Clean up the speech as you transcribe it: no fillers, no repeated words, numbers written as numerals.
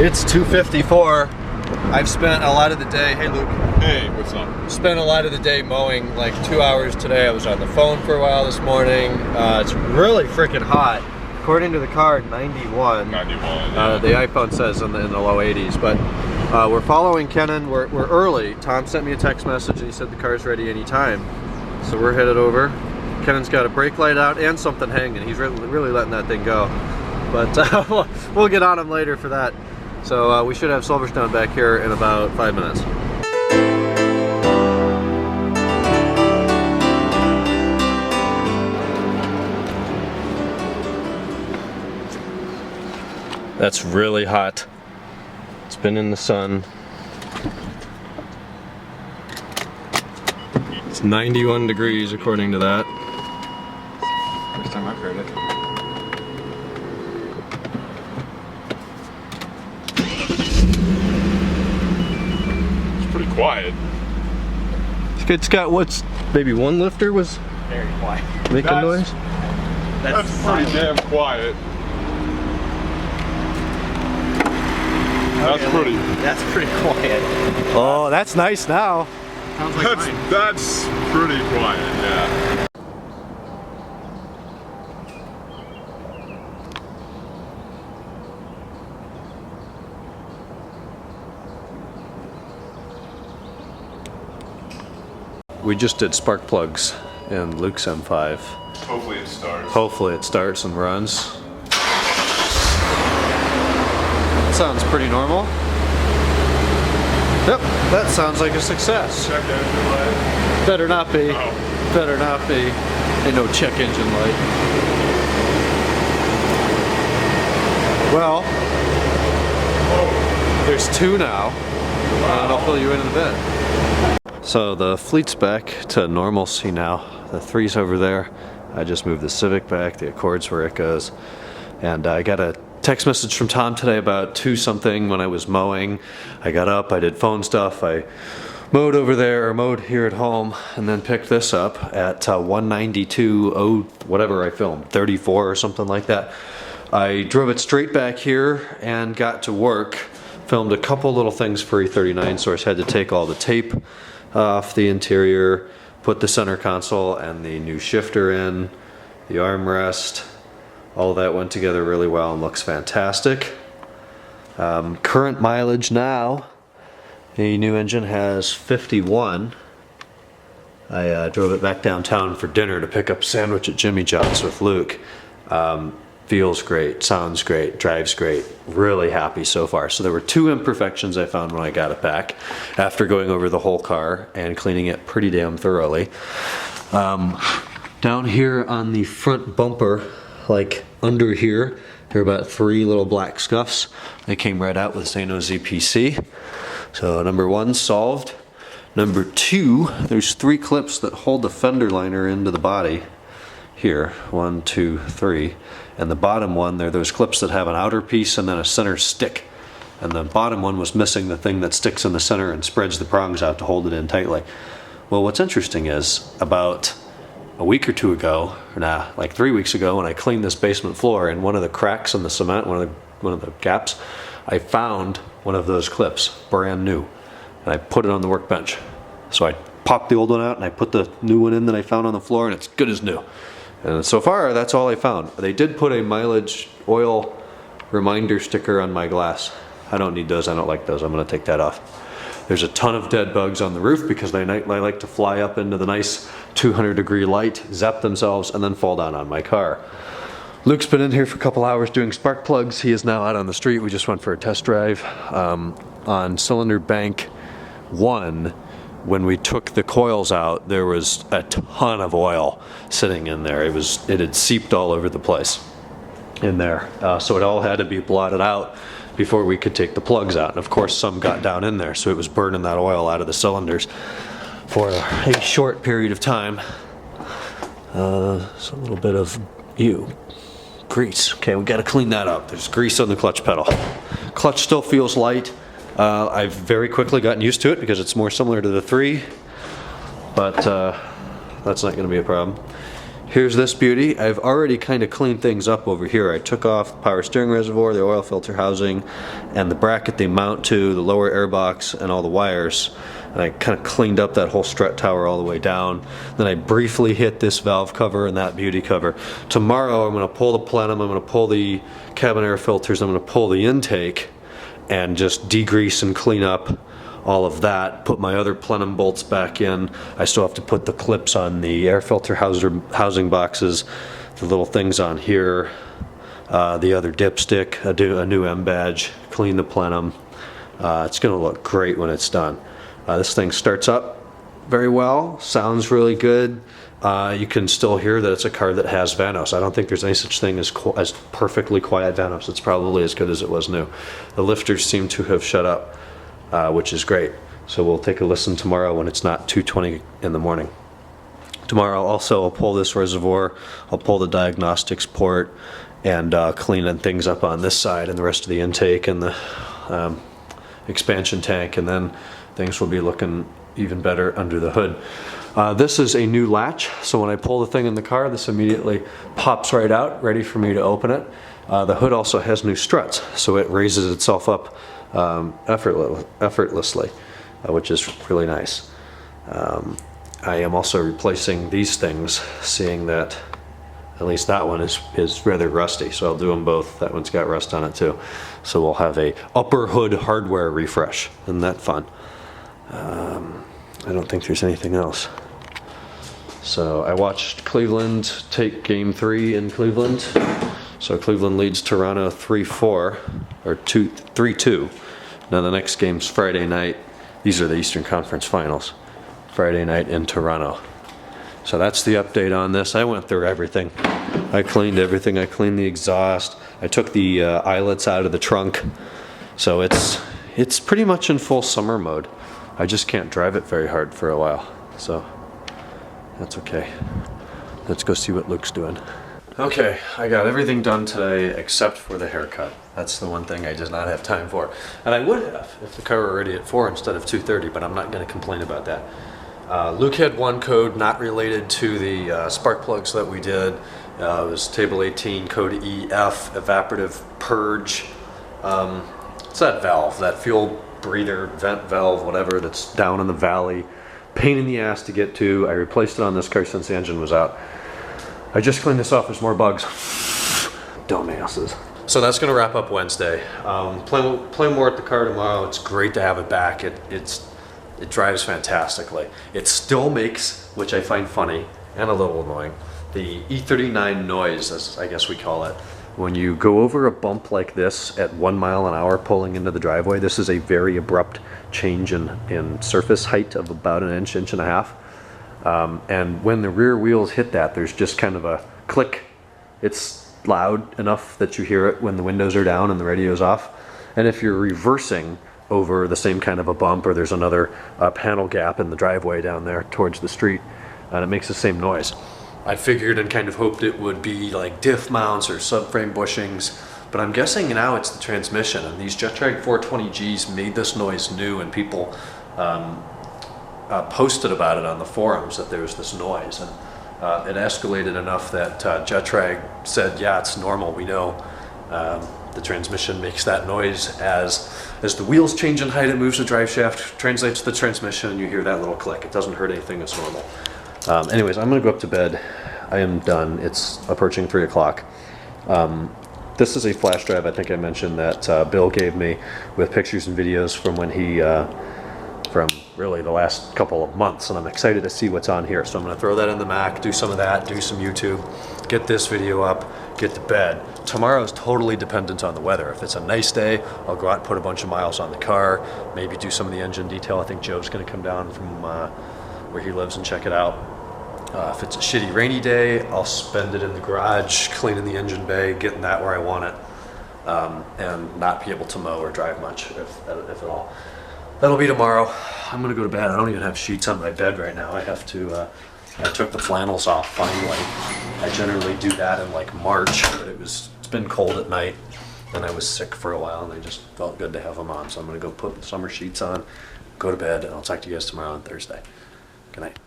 It's 2:54. I've spent a lot of the day, hey Luke. Hey, what's up? Spent a lot of the day mowing, like 2 hours today. I was on the phone for a while this morning. It's really freaking hot. According to the car, 91. 91, yeah. The iPhone says in the low 80s, but we're following Kenan. We're early. Tom sent me a text message and he said the car's ready anytime. So we're headed over. Kenan's got a brake light out and something hanging. He's really letting that thing go. But we'll get on him later for that. So we should have Silverstone back here in about 5 minutes. That's really hot. It's been in the sun. It's 91 degrees according to that. First time I've heard it. It's pretty quiet. It's got what's maybe one lifter was Very quiet. making noise. That's pretty damn quiet. That's pretty quiet. Oh, that's nice now. Sounds like mine. That's pretty quiet, yeah. We just did spark plugs in Luke's M5. Hopefully it starts. Hopefully it starts and runs. Sounds pretty normal. Yep, that sounds like a success. Check engine light. Better not be. Oh. Better not be. Ain't no check engine light. Well, there's two now. And I'll fill you in a bit. So the fleet's back to normalcy now. The 3's over there. I just moved the Civic back. The Accord's where it goes. And I got a text message from Tom today about 2 something when I was mowing. I got up, I did phone stuff, I mowed over there, or mowed here at home, and then picked this up at 192, whatever I filmed, 34 or something like that. I drove it straight back here and got to work. Filmed a couple little things for E39 Source. Had to take all the tape off the interior, put the center console and the new shifter in, the armrest. All of that went together really well and looks fantastic. Current mileage now, the new engine has 51. I drove it back downtown for dinner to pick up a sandwich at Jimmy John's with Luke. Feels great, sounds great, drives great. Really happy so far. So there were 2 imperfections I found when I got it back after going over the whole car and cleaning it pretty damn thoroughly. Down here on the front bumper, like under here, there are about 3 little black scuffs. They came right out with Zano ZPC. So number 1 solved. Number 2, there's 3 clips that hold the fender liner into the body. Here, 1, 2, 3. And the bottom one, there are those clips that have an outer piece and then a center stick. And the bottom one was missing the thing that sticks in the center and spreads the prongs out to hold it in tightly. Well, what's interesting is about a week or 2 ago, or like 3 weeks ago, when I cleaned this basement floor, in one of the cracks in the cement, one of the gaps, I found one of those clips, brand new, and I put it on the workbench. So I popped the old one out and I put the new one in that I found on the floor, and it's good as new. And so far, that's all I found. They did put a mileage oil reminder sticker on my glass. I don't need those. I don't like those. I'm going to take that off. There's a ton of dead bugs on the roof because they like to fly up into the nice 200-degree light, zap themselves, and then fall down on my car. Luke's been in here for a couple hours doing spark plugs. He is now out on the street. We just went for a test drive on cylinder bank 1. When we took the coils out, there was a ton of oil sitting in there. It had seeped all over the place in there. So it all had to be blotted out before we could take the plugs out. And of course, some got down in there, so it was burning that oil out of the cylinders for a short period of time. So a little bit of grease. Okay, we gotta clean that up. There's grease on the clutch pedal. Clutch still feels light. I've very quickly gotten used to it because it's more similar to the 3, but that's not going to be a problem. Here's this beauty. I've already kind of cleaned things up over here. I took off the power steering reservoir, the oil filter housing, and the bracket they mount to, the lower air box, and all the wires. And I kind of cleaned up that whole strut tower all the way down. Then I briefly hit this valve cover and that beauty cover. Tomorrow I'm going to pull the plenum, I'm going to pull the cabin air filters, I'm going to pull the intake, and just degrease and clean up all of that, put my other plenum bolts back in. I still have to put the clips on the air filter housing boxes, the little things on here, the other dipstick, a new M badge, clean the plenum. It's gonna look great when it's done. This thing starts up very well, sounds really good. You can still hear that it's a car that has Vanos. I don't think there's any such thing as perfectly quiet Vanos. It's probably as good as it was new. The lifters seem to have shut up, which is great. So we'll take a listen tomorrow when it's not 2:20 in the morning. Tomorrow also I'll pull this reservoir, I'll pull the diagnostics port, and clean things up on this side and the rest of the intake and the expansion tank, and then things will be looking even better under the hood. This is a new latch, so when I pull the thing in the car, this immediately pops right out, ready for me to open it. The hood also has new struts, so it raises itself up effortlessly, which is really nice. I am also replacing these things, seeing that at least that one is rather rusty, so I'll do them both. That one's got rust on it too. So we'll have a upper hood hardware refresh. Isn't that fun? I don't think there's anything else. So I watched Cleveland take game 3 in Cleveland. So Cleveland leads Toronto 3-4, or 3-2. Now the next game's Friday night. These are the Eastern Conference Finals. Friday night in Toronto. So that's the update on this. I went through everything. I cleaned everything. I cleaned the exhaust. I took the eyelets out of the trunk. So it's pretty much in full summer mode. I just can't drive it very hard for a while. So that's okay. Let's go see what Luke's doing. Okay, I got everything done today except for the haircut. That's the one thing I did not have time for. And I would have if the car were ready at 4 instead of 2:30, but I'm not going to complain about that. Luke had one code not related to the spark plugs that we did. It was table 18, code EF, evaporative purge. It's that valve, that fuel breather, vent valve, whatever, that's down in the valley. Pain in the ass to get to. I replaced it on this car since the engine was out. I just cleaned this off, there's more bugs. Dumbasses. So that's gonna wrap up Wednesday. Play more at the car tomorrow. It's great to have it back. It drives fantastically. It still makes, which I find funny and a little annoying, the E39 noise, as I guess we call it. When you go over a bump like this at 1 mile an hour pulling into the driveway, this is a very abrupt change in surface height of about an inch, inch and a half. And when the rear wheels hit that, there's just kind of a click. It's loud enough that you hear it when the windows are down and the radio's off. And if you're reversing over the same kind of a bump, or there's another panel gap in the driveway down there towards the street, and it makes the same noise. I figured and kind of hoped it would be like diff mounts or subframe bushings, but I'm guessing now it's the transmission, and these JetTrag 420Gs made this noise new, and people posted about it on the forums that there was this noise, and it escalated enough that JetTrag said, yeah, it's normal, we know. The transmission makes that noise as the wheels change in height, it moves the drive shaft, translates to the transmission, and you hear that little click. It doesn't hurt anything, it's normal. Anyways, I'm gonna go up to bed. I am done. It's approaching 3 o'clock. This is a flash drive I think I mentioned that Bill gave me with pictures and videos from when he, from really the last couple of months, and I'm excited to see what's on here. So I'm gonna throw that in the Mac, do some of that, do some YouTube, get this video up, get to bed. Tomorrow's totally dependent on the weather. If it's a nice day, I'll go out and put a bunch of miles on the car, maybe do some of the engine detail. I think Joe's gonna come down from where he lives and check it out. If it's a shitty rainy day, I'll spend it in the garage, cleaning the engine bay, getting that where I want it, and not be able to mow or drive much, if at all. That'll be tomorrow. I'm gonna go to bed. I don't even have sheets on my bed right now. I have to, I took the flannels off finally. I generally do that in like March, but it's been cold at night, and I was sick for a while, and I just felt good to have them on. So I'm gonna go put the summer sheets on, go to bed, and I'll talk to you guys tomorrow on Thursday. Good night.